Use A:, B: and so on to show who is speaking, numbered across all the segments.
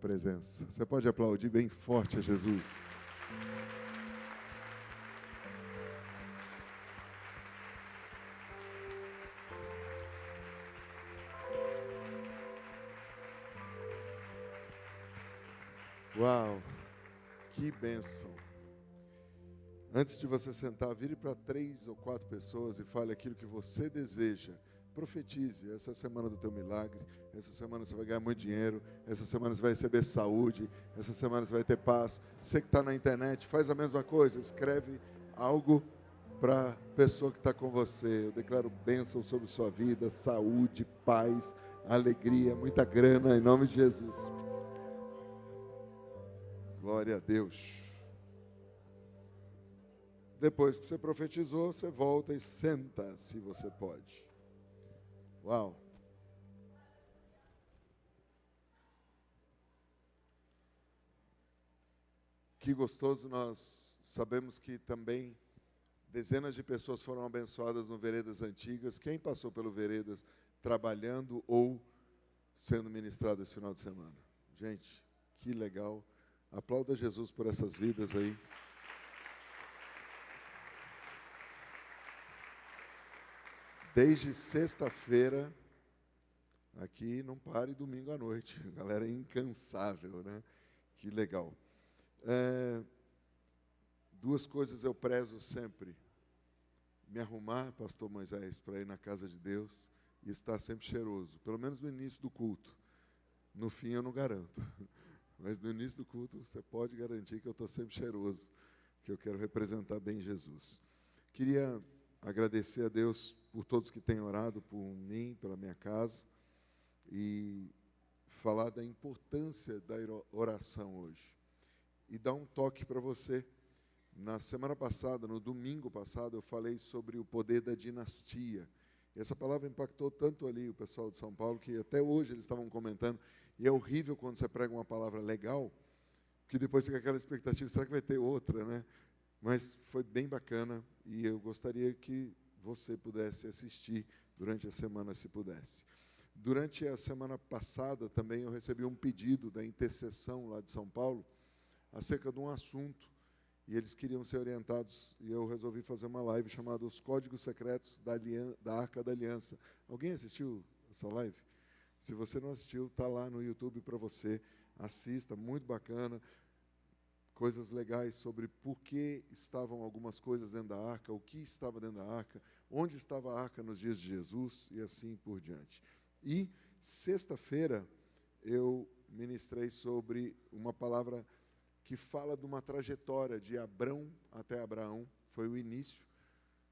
A: presença. Você pode aplaudir bem forte a Jesus. Uau, que bênção. Antes de você sentar, vire para 3 ou 4 pessoas e fale aquilo que você deseja. Profetize essa semana do teu milagre. Essa semana você vai ganhar muito dinheiro. Essa semana você vai receber saúde. Essa semana você vai ter paz. Você que está na internet, faz a mesma coisa. Escreve algo para a pessoa que está com você. Eu declaro bênção sobre sua vida, saúde, paz, alegria, muita grana, em nome de Jesus. Glória a Deus. Depois que você profetizou, você volta e senta, se você pode. Uau! Que gostoso, nós sabemos que também dezenas de pessoas foram abençoadas no Veredas Antigas. Quem passou pelo Veredas trabalhando ou sendo ministrado esse final de semana? Gente, que legal. Aplauda Jesus por essas vidas aí. Desde sexta-feira, aqui não pare domingo à noite. A galera é incansável, né? Que legal. 2 coisas eu prezo sempre. Me arrumar, pastor Moisés, para ir na casa de Deus e estar sempre cheiroso. Pelo menos no início do culto. No fim eu não garanto. Mas no início do culto você pode garantir que eu estou sempre cheiroso. Que eu quero representar bem Jesus. Queria agradecer a Deus por todos que têm orado por mim, pela minha casa, e falar da importância da oração hoje. E dar um toque para você. Na semana passada, no domingo passado, eu falei sobre o poder da dinastia. E essa palavra impactou tanto ali o pessoal de São Paulo, que até hoje eles estavam comentando. E é horrível quando você prega uma palavra legal, que depois fica aquela expectativa, será que vai ter outra, né? Mas foi bem bacana e eu gostaria que você pudesse assistir durante a semana, se pudesse. Durante a semana passada também eu recebi um pedido da intercessão lá de São Paulo acerca de um assunto e eles queriam ser orientados e eu resolvi fazer uma live chamada Os Códigos Secretos da Arca da Aliança. Alguém assistiu essa live? Se você não assistiu, está lá no YouTube para você. Assista, muito bacana. Coisas legais sobre por que estavam algumas coisas dentro da arca, o que estava dentro da arca, onde estava a arca nos dias de Jesus e assim por diante. E sexta-feira eu ministrei sobre uma palavra que fala de uma trajetória de Abrão até Abraão, foi o início,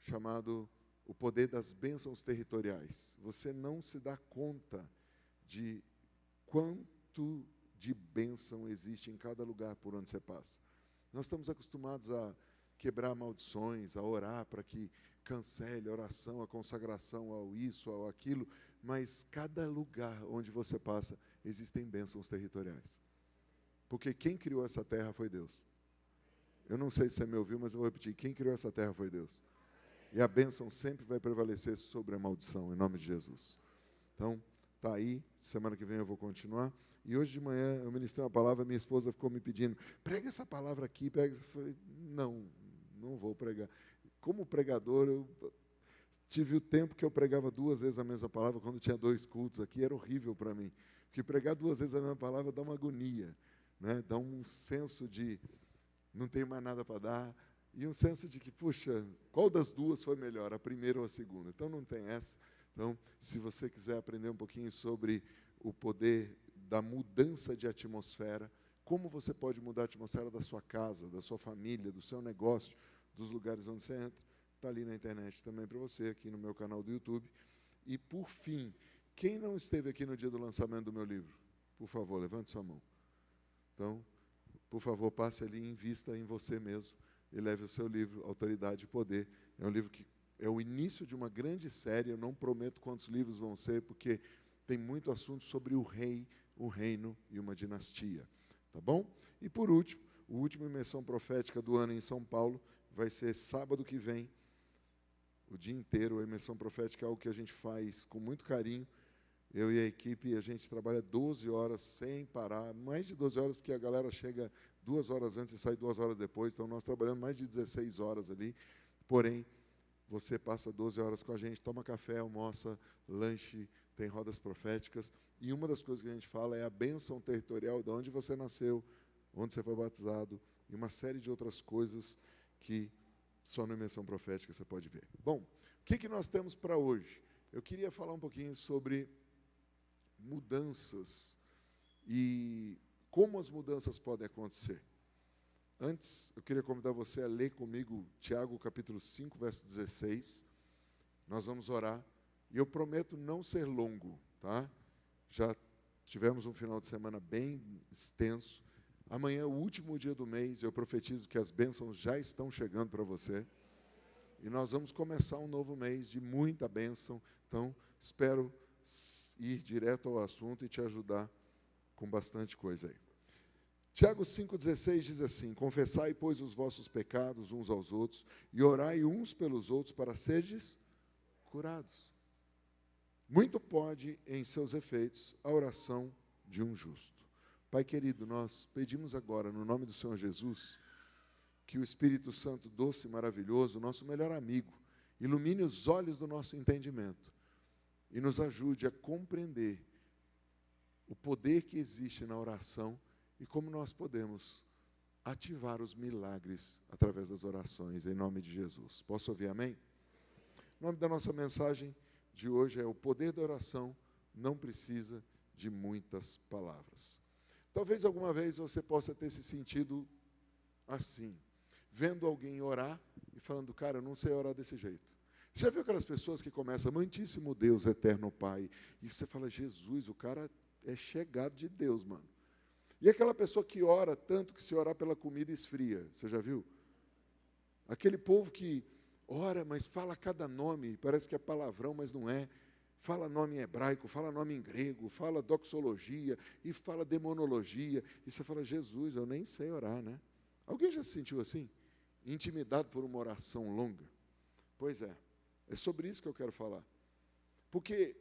A: chamado o poder das bênçãos territoriais. Você não se dá conta de quanto de bênção existe em cada lugar por onde você passa. Nós estamos acostumados a quebrar maldições, a orar para que cancele a oração, a consagração ao isso, ao aquilo, mas cada lugar onde você passa, existem bênçãos territoriais. Porque quem criou essa terra foi Deus. Eu não sei se você me ouviu, mas eu vou repetir, quem criou essa terra foi Deus. E a bênção sempre vai prevalecer sobre a maldição, em nome de Jesus. Então, está aí, semana que vem eu vou continuar. E hoje de manhã eu ministrei uma palavra, minha esposa ficou me pedindo, prega essa palavra aqui, prega. Eu falei, não vou pregar. Como pregador, eu tive o tempo que eu pregava 2 vezes a mesma palavra, quando tinha 2 cultos aqui, era horrível para mim. Porque pregar 2 vezes a mesma palavra dá uma agonia, né? Dá um senso de não tenho mais nada para dar, e um senso de que, puxa, qual das 2 foi melhor, a primeira ou a segunda? Então não tem essa. Então, se você quiser aprender um pouquinho sobre o poder da mudança de atmosfera, como você pode mudar a atmosfera da sua casa, da sua família, do seu negócio, dos lugares onde você entra, está ali na internet também para você, aqui no meu canal do YouTube. E, por fim, quem não esteve aqui no dia do lançamento do meu livro? Por favor, levante sua mão. Então, por favor, passe ali e invista em você mesmo e leve o seu livro, Autoridade e Poder. É um livro que é o início de uma grande série, eu não prometo quantos livros vão ser, porque tem muito assunto sobre o rei, o reino e uma dinastia. Tá bom? E por último, a última imersão profética do ano em São Paulo vai ser sábado que vem, o dia inteiro. A imersão profética é algo que a gente faz com muito carinho, Eu e a equipe, a gente trabalha 12 horas sem parar, mais de 12 horas, porque a galera chega 2 horas antes e sai 2 horas depois, então nós trabalhamos mais de 16 horas ali, porém, você passa 12 horas com a gente, toma café, almoça, lanche, tem rodas proféticas, e uma das coisas que a gente fala é a bênção territorial de onde você nasceu, onde você foi batizado, e uma série de outras coisas que só na imersão profética você pode ver. Bom, o que nós temos para hoje? Eu queria falar um pouquinho sobre mudanças e como as mudanças podem acontecer. Antes, eu queria convidar você a ler comigo Tiago, capítulo 5, verso 16. Nós vamos orar. E eu prometo não ser longo, tá? Já tivemos um final de semana bem extenso. Amanhã é o último dia do mês. Eu profetizo que as bênçãos já estão chegando para você. E nós vamos começar um novo mês de muita bênção. Então, espero ir direto ao assunto e te ajudar com bastante coisa aí. Tiago 5,16 diz assim: confessai, pois, os vossos pecados uns aos outros, e orai uns pelos outros para serdes curados. Muito pode, em seus efeitos, a oração de um justo. Pai querido, nós pedimos agora, no nome do Senhor Jesus, que o Espírito Santo doce e maravilhoso, nosso melhor amigo, ilumine os olhos do nosso entendimento e nos ajude a compreender o poder que existe na oração e como nós podemos ativar os milagres através das orações, em nome de Jesus. Posso ouvir amém? O nome da nossa mensagem de hoje é: o poder da oração não precisa de muitas palavras. Talvez alguma vez você possa ter se sentido assim, vendo alguém orar e falando: cara, eu não sei orar desse jeito. Você já viu aquelas pessoas que começam: amantíssimo Deus, eterno Pai, e você fala: Jesus, o cara é chegado de Deus, mano. E aquela pessoa que ora tanto que se orar pela comida esfria, você já viu? Aquele povo que ora, mas fala cada nome, parece que é palavrão, mas não é. Fala nome em hebraico, fala nome em grego, fala doxologia e fala demonologia. E você fala: Jesus, eu nem sei orar, né? Alguém já se sentiu assim? Intimidado por uma oração longa? Pois é sobre isso que eu quero falar. Porque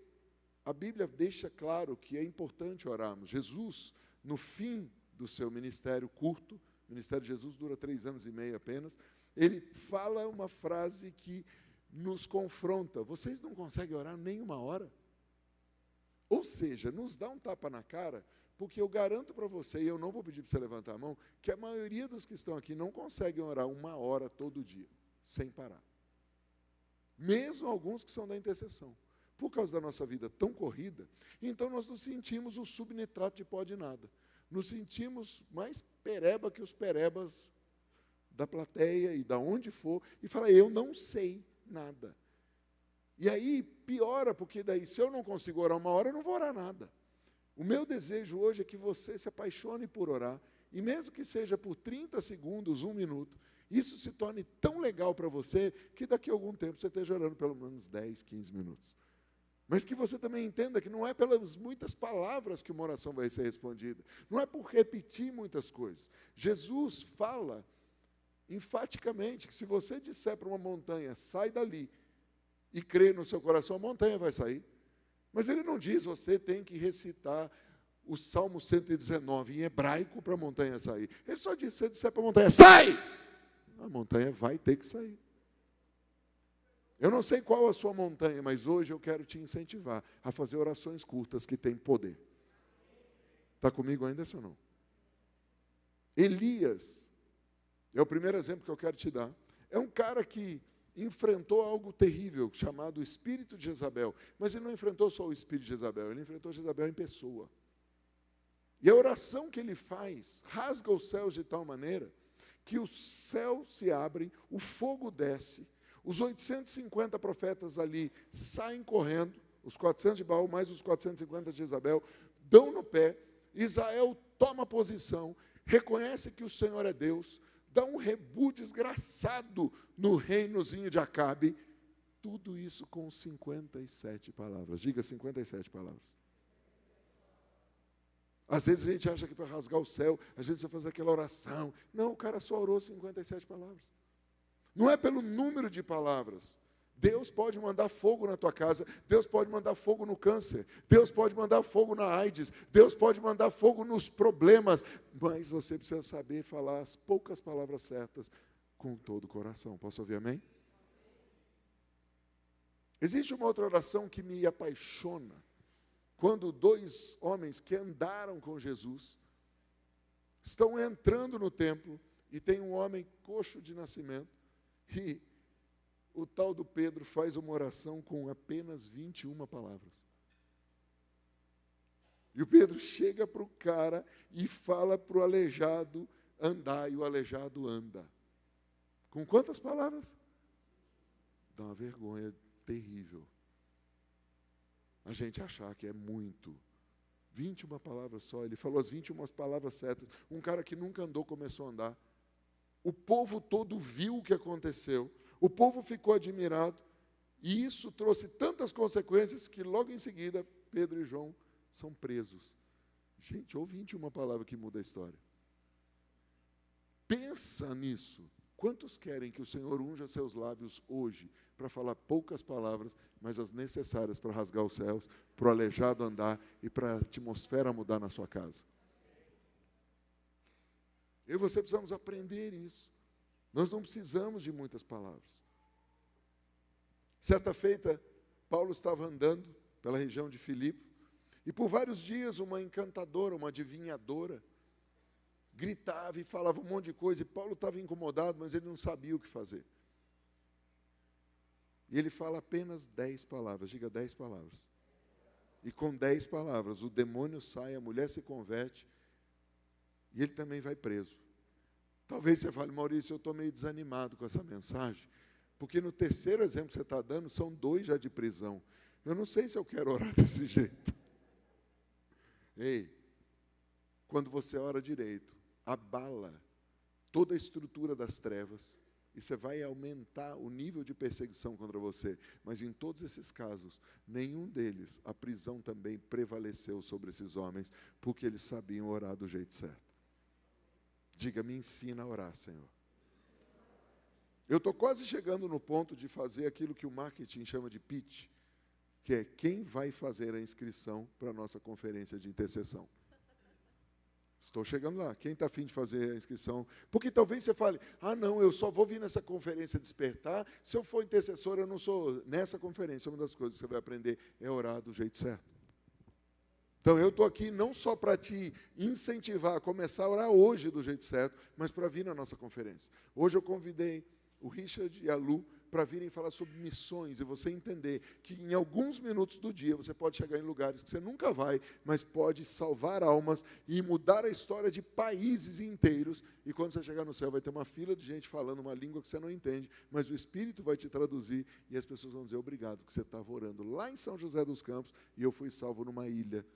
A: a Bíblia deixa claro que é importante orarmos. Jesus, no fim do seu ministério curto, o ministério de Jesus dura 3 anos e meio apenas, ele fala uma frase que nos confronta: vocês não conseguem orar nem uma hora? Ou seja, nos dá um tapa na cara, porque eu garanto para você, e eu não vou pedir para você levantar a mão, que a maioria dos que estão aqui não conseguem orar 1 hora todo dia, sem parar. Mesmo alguns que são da intercessão. Por causa da nossa vida tão corrida, então nós nos sentimos o subnitrato de pó de nada. Nos sentimos mais pereba que os perebas da plateia e da onde for, e fala: eu não sei nada. E aí piora, porque daí se eu não consigo orar 1 hora, eu não vou orar nada. O meu desejo hoje é que você se apaixone por orar, e mesmo que seja por 30 segundos, 1 minuto, isso se torne tão legal para você, que daqui a algum tempo você esteja orando pelo menos 10, 15 minutos. Mas que você também entenda que não é pelas muitas palavras que uma oração vai ser respondida. Não é por repetir muitas coisas. Jesus fala enfaticamente que se você disser para uma montanha: sai dali, e crer no seu coração, a montanha vai sair. Mas ele não diz: você tem que recitar o Salmo 119 em hebraico para a montanha sair. Ele só diz: se você disser para a montanha: sai! A montanha vai ter que sair. Eu não sei qual a sua montanha, mas hoje eu quero te incentivar a fazer orações curtas que têm poder. Está comigo ainda, ou não? Elias é o primeiro exemplo que eu quero te dar. É um cara que enfrentou algo terrível, chamado o espírito de Jezabel. Mas ele não enfrentou só o espírito de Jezabel, ele enfrentou Jezabel em pessoa. E a oração que ele faz rasga os céus de tal maneira que os céus se abrem, o fogo desce, os 850 profetas ali saem correndo, os 400 de Baal mais os 450 de Jezabel, dão no pé. Israel toma posição, reconhece que o Senhor é Deus, dá um rebu desgraçado no reinozinho de Acabe, tudo isso com 57 palavras. Diga 57 palavras. Às vezes a gente acha que para rasgar o céu, às vezes você faz aquela oração. Não, o cara só orou 57 palavras. Não é pelo número de palavras, Deus pode mandar fogo na tua casa, Deus pode mandar fogo no câncer, Deus pode mandar fogo na AIDS, Deus pode mandar fogo nos problemas, mas você precisa saber falar as poucas palavras certas com todo o coração. Posso ouvir amém? Existe uma outra oração que me apaixona, quando dois homens que andaram com Jesus estão entrando no templo e tem um homem coxo de nascimento e o tal do Pedro faz uma oração com apenas 21 palavras. E o Pedro chega para o cara e fala para o aleijado andar, e o aleijado anda. Com quantas palavras? Dá uma vergonha terrível a gente achar que é muito. 21 palavras só, ele falou as 21 palavras certas. Um cara que nunca andou começou a andar. O povo todo viu o que aconteceu. O povo ficou admirado, e isso trouxe tantas consequências que logo em seguida Pedro e João são presos. Gente, houve 21 palavras que muda a história. Pensa nisso. Quantos querem que o Senhor unja seus lábios hoje para falar poucas palavras, mas as necessárias para rasgar os céus, para o aleijado andar e para a atmosfera mudar na sua casa? Eu e você precisamos aprender isso. Nós não precisamos de muitas palavras. Certa feita, Paulo estava andando pela região de Filipe, e por vários dias uma encantadora, uma adivinhadora, gritava e falava um monte de coisa, e Paulo estava incomodado, mas ele não sabia o que fazer. E ele fala apenas 10 palavras, diga 10 palavras. E com 10 palavras, o demônio sai, a mulher se converte, e ele também vai preso. Talvez você fale, Maurício, eu estou meio desanimado com essa mensagem, porque no terceiro exemplo que você está dando, são 2 já de prisão. Eu não sei se eu quero orar desse jeito. Ei, quando você ora direito, abala toda a estrutura das trevas, e você vai aumentar o nível de perseguição contra você. Mas em todos esses casos, nenhum deles, a prisão também prevaleceu sobre esses homens, porque eles sabiam orar do jeito certo. Diga, me ensina a orar, Senhor. Eu estou quase chegando no ponto de fazer aquilo que o marketing chama de pitch, que é quem vai fazer a inscrição para a nossa conferência de intercessão. Estou chegando lá. Quem está afim de fazer a inscrição? Porque talvez você fale, não, eu só vou vir nessa conferência despertar, se eu for intercessor, eu não sou. Nessa conferência, uma das coisas que você vai aprender é orar do jeito certo. Então, eu estou aqui não só para te incentivar a começar a orar hoje do jeito certo, mas para vir na nossa conferência. Hoje eu convidei o Richard e a Lu para virem falar sobre missões, e você entender que em alguns minutos do dia você pode chegar em lugares que você nunca vai, mas pode salvar almas e mudar a história de países inteiros, e quando você chegar no céu vai ter uma fila de gente falando uma língua que você não entende, mas o Espírito vai te traduzir, e as pessoas vão dizer, obrigado, que você estava orando lá em São José dos Campos, e eu fui salvo numa ilha.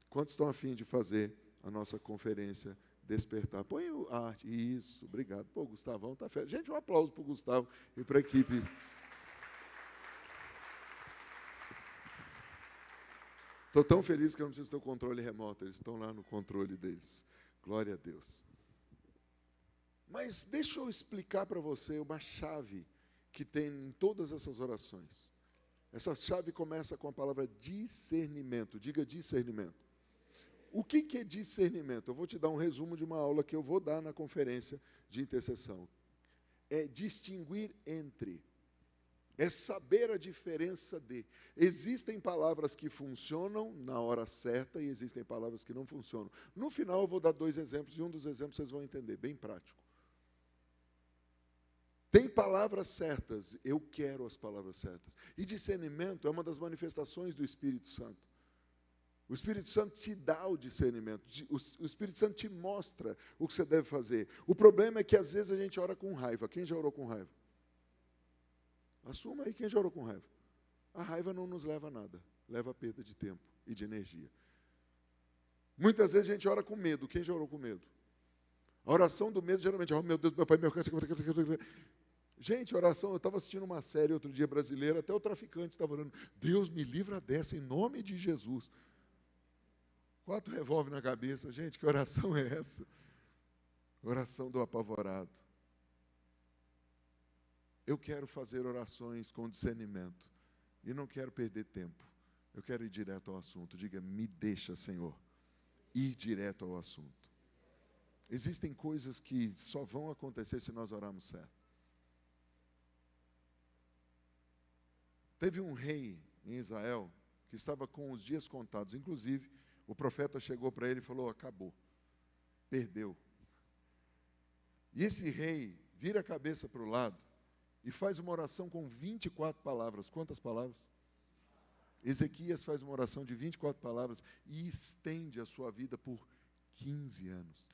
A: Quantos estão a fim de fazer a nossa conferência despertar? Põe a arte. Isso, obrigado. Pô, o Gustavão está feliz. Gente, um aplauso para o Gustavo e para a equipe. Estou tão feliz que eu não preciso ter o controle remoto. Eles estão lá no controle deles. Glória a Deus. Mas deixa eu explicar para você uma chave que tem em todas essas orações. Essa chave começa com a palavra discernimento. Diga discernimento. O que é discernimento? Eu vou te dar um resumo de uma aula que eu vou dar na conferência de intercessão. É distinguir entre. É saber a diferença de. Existem palavras que funcionam na hora certa e existem palavras que não funcionam. No final eu vou dar 2 exemplos e um dos exemplos vocês vão entender, bem prático. Tem palavras certas, eu quero as palavras certas. E discernimento é uma das manifestações do Espírito Santo. O Espírito Santo te dá o discernimento, o Espírito Santo te mostra o que você deve fazer. O problema é que às vezes a gente ora com raiva. Quem já orou com raiva? Assuma aí quem já orou com raiva. A raiva não nos leva a nada, leva a perda de tempo e de energia. Muitas vezes a gente ora com medo. Quem já orou com medo? A oração do medo geralmente, meu Deus, meu pai, meu câncer. Gente, oração, eu estava assistindo uma série outro dia brasileira, até o traficante estava orando, Deus me livra dessa, em nome de Jesus. 4 revólver na cabeça. Gente, que oração é essa? Oração do apavorado. Eu quero fazer orações com discernimento. E não quero perder tempo. Eu quero ir direto ao assunto. Diga, me deixa, Senhor, ir direto ao assunto. Existem coisas que só vão acontecer se nós orarmos certo. Teve um rei em Israel que estava com os dias contados. Inclusive, o profeta chegou para ele e falou, acabou, perdeu. E esse rei vira a cabeça para o lado e faz uma oração com 24 palavras. Quantas palavras? Ezequias faz uma oração de 24 palavras e estende a sua vida por 15 anos.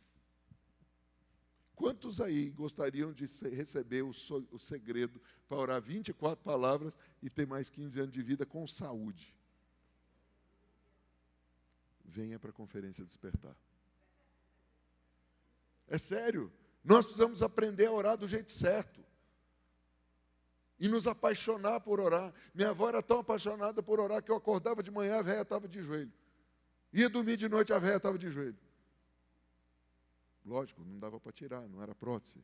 A: Quantos aí gostariam de receber o segredo para orar 24 palavras e ter mais 15 anos de vida com saúde? Venha para a conferência despertar. É sério, nós precisamos aprender a orar do jeito certo. E nos apaixonar por orar. Minha avó era tão apaixonada por orar que eu acordava de manhã, a véia estava de joelho. Ia dormir de noite, a véia estava de joelho. Lógico, não dava para tirar, não era prótese.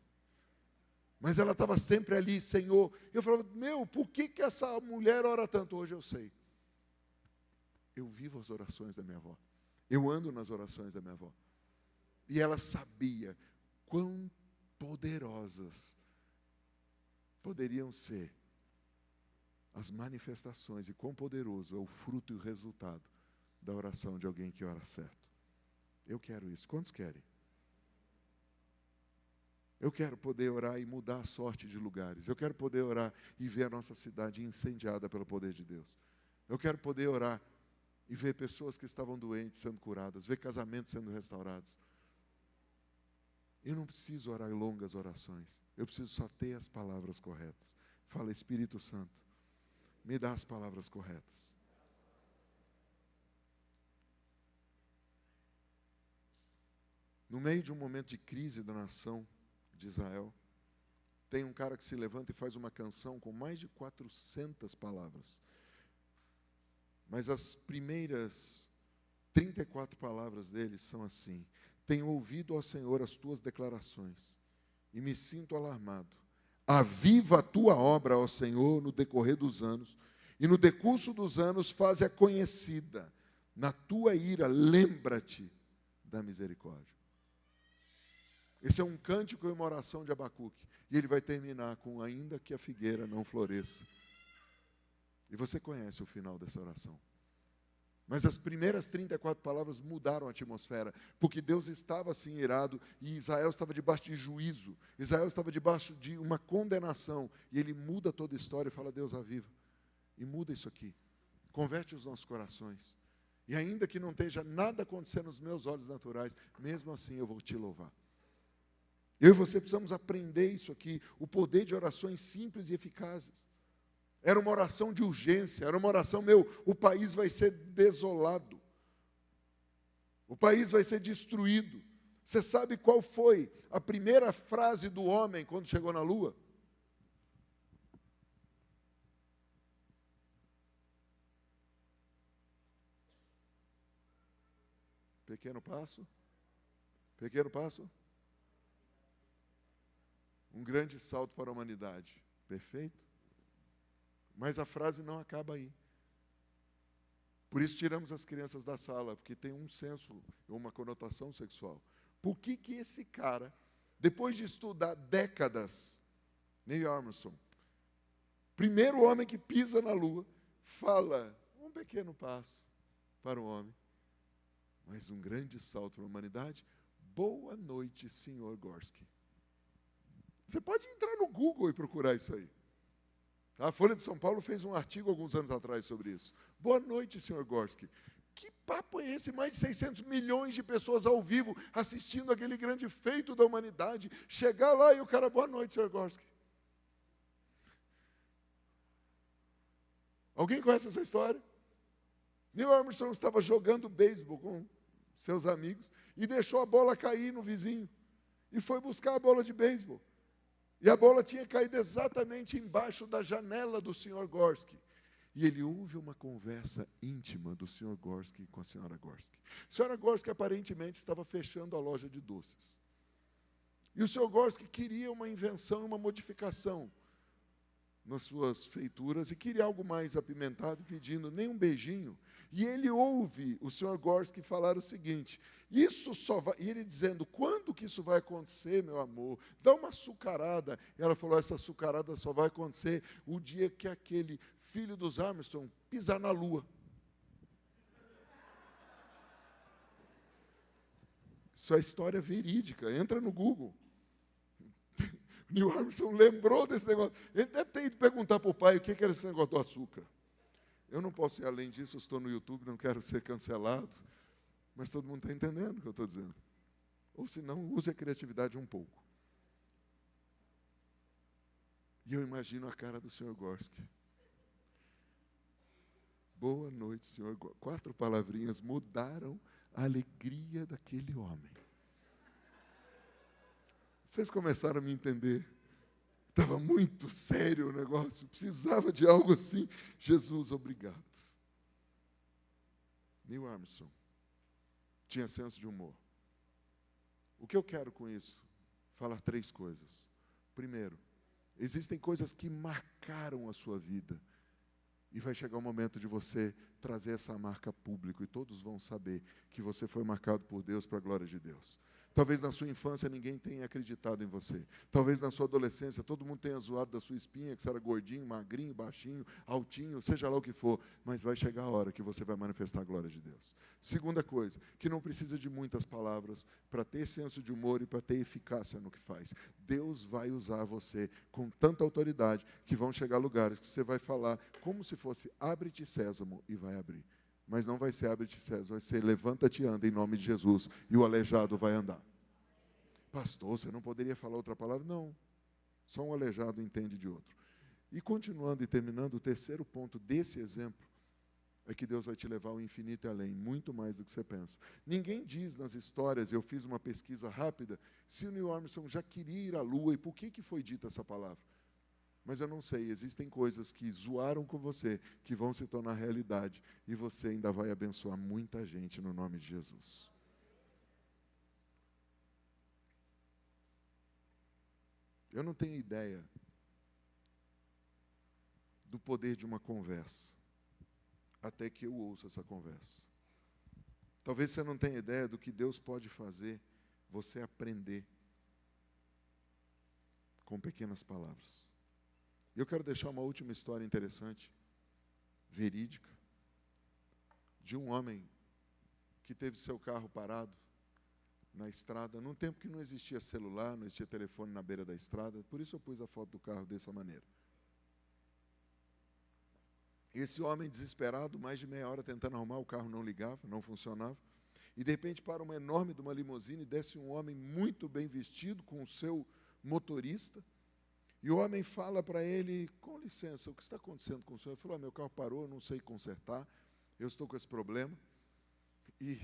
A: Mas ela estava sempre ali, Senhor. Eu falava, por que essa mulher ora tanto? Hoje eu sei. Eu vivo as orações da minha avó. Eu ando nas orações da minha avó. E ela sabia quão poderosas poderiam ser as manifestações e quão poderoso é o fruto e o resultado da oração de alguém que ora certo. Eu quero isso. Quantos querem? Eu quero poder orar e mudar a sorte de lugares. Eu quero poder orar e ver a nossa cidade incendiada pelo poder de Deus. Eu quero poder orar e ver pessoas que estavam doentes sendo curadas, ver casamentos sendo restaurados. Eu não preciso orar longas orações. Eu preciso só ter as palavras corretas. Fala, Espírito Santo, me dá as palavras corretas. No meio de um momento de crise da nação de Israel, tem um cara que se levanta e faz uma canção com mais de 400 palavras. Mas as primeiras 34 palavras dele são assim: tenho ouvido, ó Senhor, as tuas declarações, e me sinto alarmado. Aviva a tua obra, ó Senhor, no decorrer dos anos, e no decurso dos anos faze-a conhecida. Na tua ira, lembra-te da misericórdia. Esse é um cântico e uma oração de Abacuque. E ele vai terminar com, ainda que a figueira não floresça. E você conhece o final dessa oração. Mas as primeiras 34 palavras mudaram a atmosfera, porque Deus estava assim irado, e Israel estava debaixo de juízo, Israel estava debaixo de uma condenação, e ele muda toda a história e fala, Deus, aviva, e muda isso aqui, converte os nossos corações, e ainda que não esteja nada acontecendo nos meus olhos naturais, mesmo assim eu vou te louvar. Eu e você precisamos aprender isso aqui, o poder de orações simples e eficazes. Era uma oração de urgência, era uma oração, o país vai ser desolado. O país vai ser destruído. Você sabe qual foi a primeira frase do homem quando chegou na lua? Pequeno passo. Pequeno passo. Um grande salto para a humanidade. Perfeito? Mas a frase não acaba aí. Por isso tiramos as crianças da sala, porque tem um senso, uma conotação sexual. Por que esse cara, depois de estudar décadas, Neil Armstrong, primeiro homem que pisa na Lua, fala, um pequeno passo para o homem, mas um grande salto para a humanidade? Boa noite, Sr. Gorski. Você pode entrar no Google e procurar isso aí. A Folha de São Paulo fez um artigo alguns anos atrás sobre isso. Boa noite, Sr. Gorski. Que papo é esse? Mais de 600 milhões de pessoas ao vivo assistindo aquele grande feito da humanidade. Chegar lá e o cara, boa noite, Sr. Gorski. Alguém conhece essa história? Neil Armstrong estava jogando beisebol com seus amigos e deixou a bola cair no vizinho. E foi buscar a bola de beisebol. E a bola tinha caído exatamente embaixo da janela do Sr. Gorski. E ele ouve uma conversa íntima do Sr. Gorski com a Sra. Gorski. A Sra. Gorski aparentemente estava fechando a loja de doces. E o Sr. Gorski queria uma invenção, uma modificação nas suas feituras e queria algo mais apimentado, pedindo nem um beijinho. E ele ouve o Sr. Gorski falar o seguinte, isso só vai, e ele dizendo, quando que isso vai acontecer, meu amor? Dá uma açucarada. E ela falou, essa açucarada só vai acontecer o dia que aquele filho dos Armstrong pisar na lua. Isso é história verídica, entra no Google. Neil Armstrong lembrou desse negócio. Ele deve ter ido perguntar para o pai o que era esse negócio do açúcar. Eu não posso ir além disso, eu estou no YouTube, não quero ser cancelado. Mas todo mundo está entendendo o que eu estou dizendo. Ou se não, use a criatividade um pouco. E eu imagino a cara do Sr. Gorski. Boa noite, Sr. Gorski. 4 palavrinhas mudaram a alegria daquele homem. Vocês começaram a me entender. Estava muito sério o negócio, precisava de algo assim. Jesus, obrigado. Neil Armstrong tinha senso de humor. O que eu quero com isso? Falar 3 coisas. Primeiro, existem coisas que marcaram a sua vida. E vai chegar o momento de você trazer essa marca a público, e todos vão saber que você foi marcado por Deus para a glória de Deus. Talvez na sua infância ninguém tenha acreditado em você. Talvez na sua adolescência todo mundo tenha zoado da sua espinha, que você era gordinho, magrinho, baixinho, altinho, seja lá o que for. Mas vai chegar a hora que você vai manifestar a glória de Deus. Segunda coisa, que não precisa de muitas palavras para ter senso de humor e para ter eficácia no que faz. Deus vai usar você com tanta autoridade que vão chegar lugares que você vai falar como se fosse abre-te sésamo e vai abrir. Mas não vai ser abre-te sésamo, vai ser levanta-te e anda em nome de Jesus e o aleijado vai andar. Pastor, você não poderia falar outra palavra? Não, só um aleijado entende de outro. E continuando e terminando, o terceiro ponto desse exemplo é que Deus vai te levar ao infinito e além, muito mais do que você pensa. Ninguém diz nas histórias, eu fiz uma pesquisa rápida, se o Neil Armstrong já queria ir à Lua e por que foi dita essa palavra. Mas eu não sei, existem coisas que zoaram com você, que vão se tornar realidade, e você ainda vai abençoar muita gente no nome de Jesus. Eu não tenho ideia do poder de uma conversa, até que eu ouça essa conversa. Talvez você não tenha ideia do que Deus pode fazer você aprender com pequenas palavras. Eu quero deixar uma última história interessante, verídica, de um homem que teve seu carro parado na estrada, num tempo que não existia celular, não existia telefone na beira da estrada, por isso eu pus a foto do carro dessa maneira. Esse homem desesperado, mais de meia hora tentando arrumar, o carro não ligava, não funcionava, e de repente para uma enorme de uma limusine, desce um homem muito bem vestido, com o seu motorista, e o homem fala para ele, com licença, o que está acontecendo com o senhor? Ele falou, meu carro parou, eu não sei consertar, eu estou com esse problema. E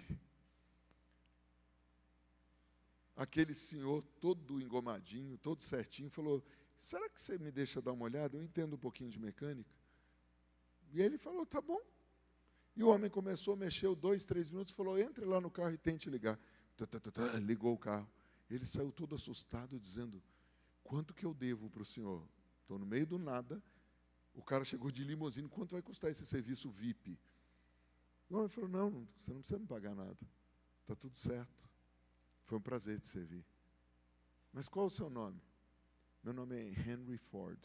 A: aquele senhor, todo engomadinho, todo certinho, falou, será que você me deixa dar uma olhada? Eu entendo um pouquinho de mecânica. E ele falou, tá bom. E o homem começou a mexer 2, 3 minutos, falou, entre lá no carro e tente ligar. Ligou o carro. Ele saiu todo assustado, dizendo, quanto que eu devo para o senhor? Estou no meio do nada, o cara chegou de limusine, quanto vai custar esse serviço VIP? O homem falou, não, você não precisa me pagar nada, está tudo certo, foi um prazer te servir. Mas qual é o seu nome? Meu nome é Henry Ford,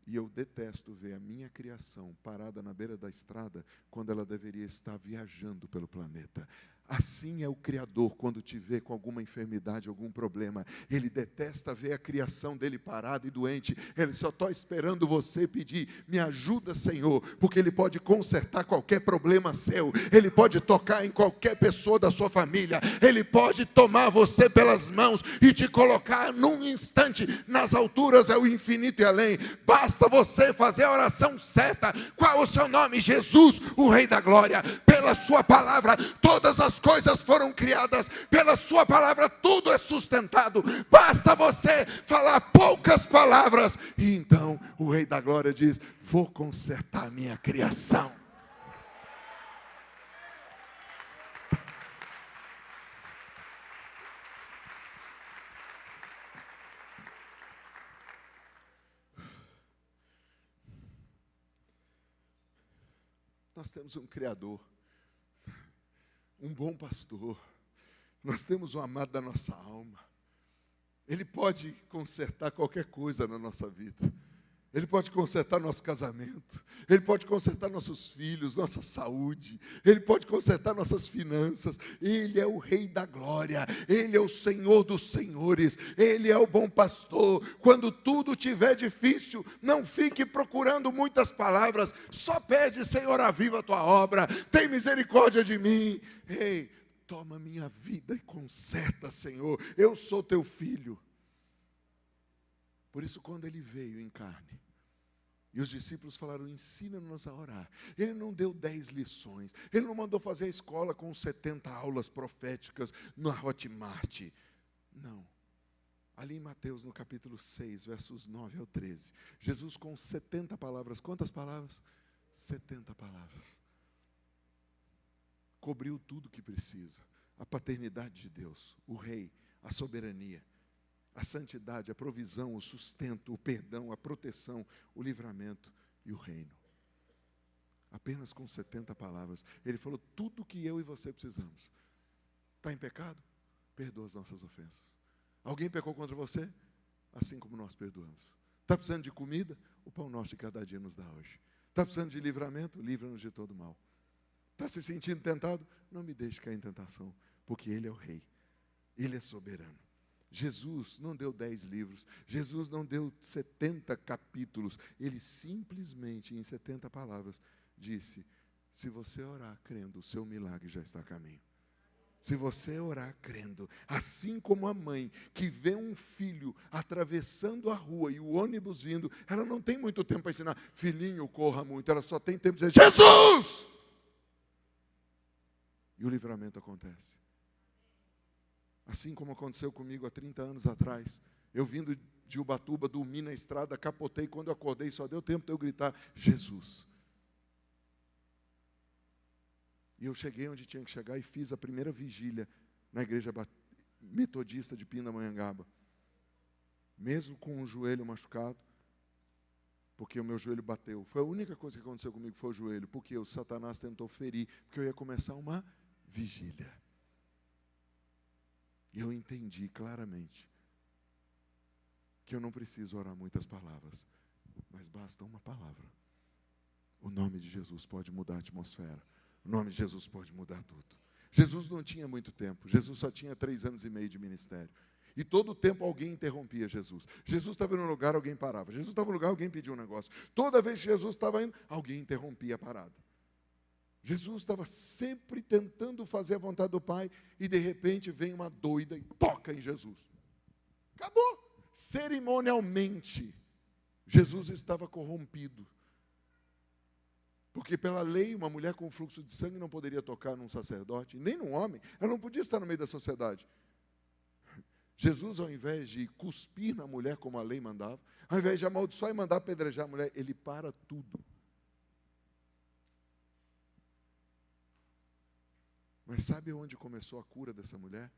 A: e eu detesto ver a minha criação parada na beira da estrada, quando ela deveria estar viajando pelo planeta. Assim é o Criador quando te vê com alguma enfermidade, algum problema. Ele detesta ver a criação dele parada e doente. Ele só está esperando você pedir, me ajuda, Senhor, porque Ele pode consertar qualquer problema seu. Ele pode tocar em qualquer pessoa da sua família. Ele pode tomar você pelas mãos e te colocar num instante nas alturas, é o infinito e além. Basta você fazer a oração certa. Qual é o seu nome? Jesus, o Rei da Glória. Pela sua palavra, todas as coisas foram criadas, pela sua palavra tudo é sustentado, basta você falar poucas palavras, e então o Rei da Glória diz, vou consertar a minha criação. nós temos um Criador, um bom pastor, nós temos um amado da nossa alma. Ele pode consertar qualquer coisa na nossa vida. Ele pode consertar nosso casamento, Ele pode consertar nossos filhos, nossa saúde, Ele pode consertar nossas finanças. Ele é o Rei da glória, Ele é o Senhor dos senhores, Ele é o bom pastor. Quando tudo estiver difícil, não fique procurando muitas palavras, só pede: Senhor, aviva a tua obra, tem misericórdia de mim. Ei, toma minha vida e conserta, Senhor, eu sou teu filho. Por isso, quando Ele veio em carne, e os discípulos falaram: ensina-nos a orar. Ele não deu 10 lições. Ele não mandou fazer a escola com 70 aulas proféticas na Hotmart. Não. Ali em Mateus, no capítulo 6, versos 9 ao 13. Jesus com 70 palavras. Quantas palavras? 70 palavras. Cobriu tudo o que precisa. A paternidade de Deus, o Rei, a soberania, a santidade, a provisão, o sustento, o perdão, a proteção, o livramento e o reino. Apenas com 70 palavras. Ele falou tudo o que eu e você precisamos. Está em pecado? Perdoa as nossas ofensas. Alguém pecou contra você? Assim como nós perdoamos. Está precisando de comida? O pão nosso de cada dia nos dá hoje. Está precisando de livramento? Livra-nos de todo mal. Está se sentindo tentado? Não me deixe cair em tentação, porque Ele é o Rei. Ele é soberano. Jesus não deu 10 livros, Jesus não deu 70 capítulos, Ele simplesmente, em 70 palavras, disse: se você orar crendo, o seu milagre já está a caminho. Se você orar crendo, assim como a mãe que vê um filho atravessando a rua e o ônibus vindo, ela não tem muito tempo para ensinar: filhinho, corra muito, ela só tem tempo de dizer: Jesus! E o livramento acontece. Assim como aconteceu comigo há 30 anos atrás. Eu vindo de Ubatuba, dormi na estrada, capotei. Quando eu acordei, só deu tempo de eu gritar: Jesus! E eu cheguei onde tinha que chegar e fiz a primeira vigília na igreja metodista de Pindamonhangaba. Mesmo com o joelho machucado, porque o meu joelho bateu. Foi a única coisa que aconteceu comigo, foi o joelho. Porque o Satanás tentou ferir, porque eu ia começar uma vigília. E eu entendi claramente que eu não preciso orar muitas palavras, mas basta uma palavra. O nome de Jesus pode mudar a atmosfera. O nome de Jesus pode mudar tudo. Jesus não tinha muito tempo. Jesus só tinha 3 anos e meio de ministério. E todo o tempo alguém interrompia Jesus. Jesus estava em um lugar, alguém parava. Jesus estava em um lugar, alguém pedia um negócio. Toda vez que Jesus estava indo, alguém interrompia a parada. Jesus estava sempre tentando fazer a vontade do Pai, e de repente vem uma doida e toca em Jesus. Acabou. Cerimonialmente, Jesus estava corrompido. Porque pela lei, uma mulher com fluxo de sangue não poderia tocar num sacerdote, nem num homem. Ela não podia estar no meio da sociedade. Jesus, ao invés de cuspir na mulher como a lei mandava, ao invés de amaldiçoar e mandar apedrejar a mulher, Ele para tudo. Mas sabe onde começou a cura dessa mulher?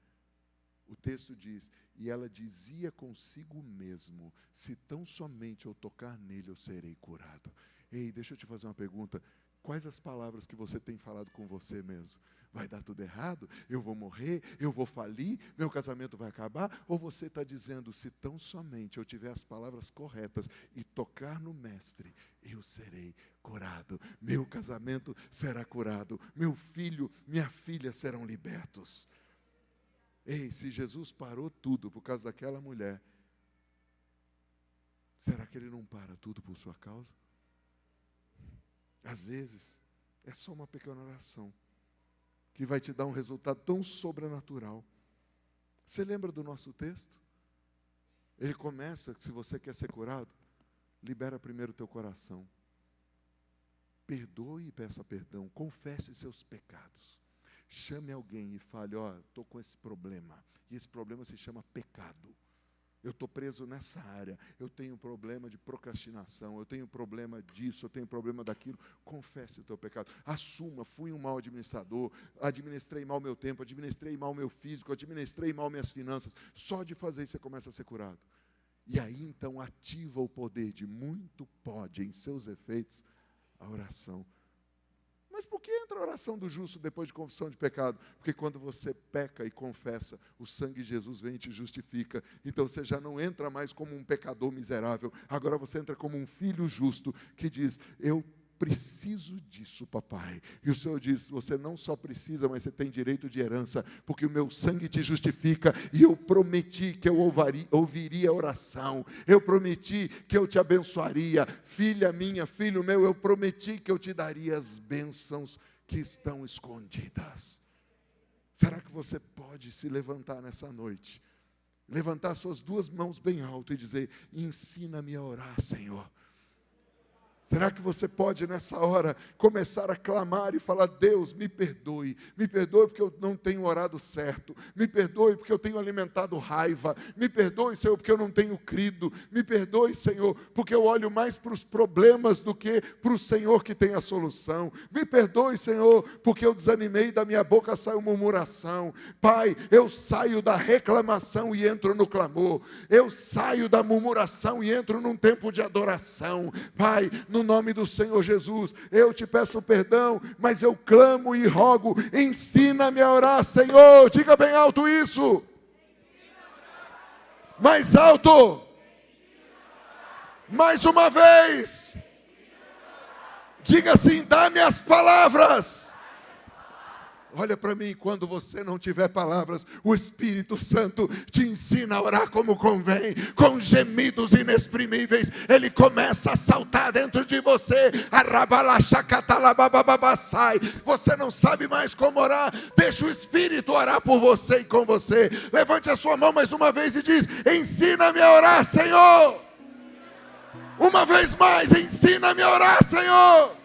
A: O texto diz: e ela dizia consigo mesmo: se tão somente eu tocar nele, eu serei curado. Ei, deixa eu te fazer uma pergunta. Quais as palavras que você tem falado com você mesmo? Vai dar tudo errado? Eu vou morrer? Eu vou falir? Meu casamento vai acabar? Ou você está dizendo: se tão somente eu tiver as palavras corretas e tocar no Mestre, eu serei curado, meu casamento será curado, meu filho, minha filha serão libertos. Ei, se Jesus parou tudo por causa daquela mulher, será que Ele não para tudo por sua causa? Às vezes, é só uma pequena oração que vai te dar um resultado tão sobrenatural. Você lembra do nosso texto? Ele começa, se você quer ser curado, libera primeiro o teu coração. Perdoe e peça perdão. Confesse seus pecados. Chame alguém e fale: estou com esse problema. E esse problema se chama pecado. Eu estou preso nessa área. Eu tenho problema de procrastinação. Eu tenho problema disso. Eu tenho problema daquilo. Confesse o teu pecado. Assuma: fui um mau administrador. Administrei mal meu tempo. Administrei mal meu físico. Administrei mal minhas finanças. Só de fazer isso você começa a ser curado. E aí então ativa o poder de muito pode em seus efeitos a oração. Mas por que entra a oração do justo depois de confissão de pecado? Porque quando você peca e confessa, o sangue de Jesus vem e te justifica. Então você já não entra mais como um pecador miserável. Agora você entra como um filho justo que diz, eu preciso disso, papai. E o Senhor diz, você não só precisa, mas você tem direito de herança, porque o meu sangue te justifica, e eu prometi que eu ouviria a oração, eu prometi que eu te abençoaria, filha minha, filho meu, eu prometi que eu te daria as bênçãos que estão escondidas. Será que você pode se levantar nessa noite, levantar suas duas mãos bem alto e dizer, ensina-me a orar, Senhor? Será que você pode nessa hora começar a clamar e falar, Deus, me perdoe porque eu não tenho orado certo, me perdoe porque eu tenho alimentado raiva, me perdoe, Senhor, porque eu não tenho crido, me perdoe, Senhor, porque eu olho mais para os problemas do que para o Senhor que tem a solução, me perdoe, Senhor, porque eu desanimei, da minha boca saiu murmuração. Pai, eu saio da reclamação e entro no clamor, eu saio da murmuração e entro num tempo de adoração. Pai, no nome do Senhor Jesus, eu te peço perdão, mas eu clamo e rogo, ensina-me a orar, Senhor. Diga bem alto isso. Mais alto. Mais uma vez. Diga assim, dá-me as palavras. Olha para mim, quando você não tiver palavras, o Espírito Santo te ensina a orar como convém, com gemidos inexprimíveis. Ele começa a saltar dentro de você. Você não sabe mais como orar, deixa o Espírito orar por você e com você. Levante a sua mão mais uma vez e diz, ensina-me a orar, Senhor. Uma vez mais, ensina-me a orar, Senhor.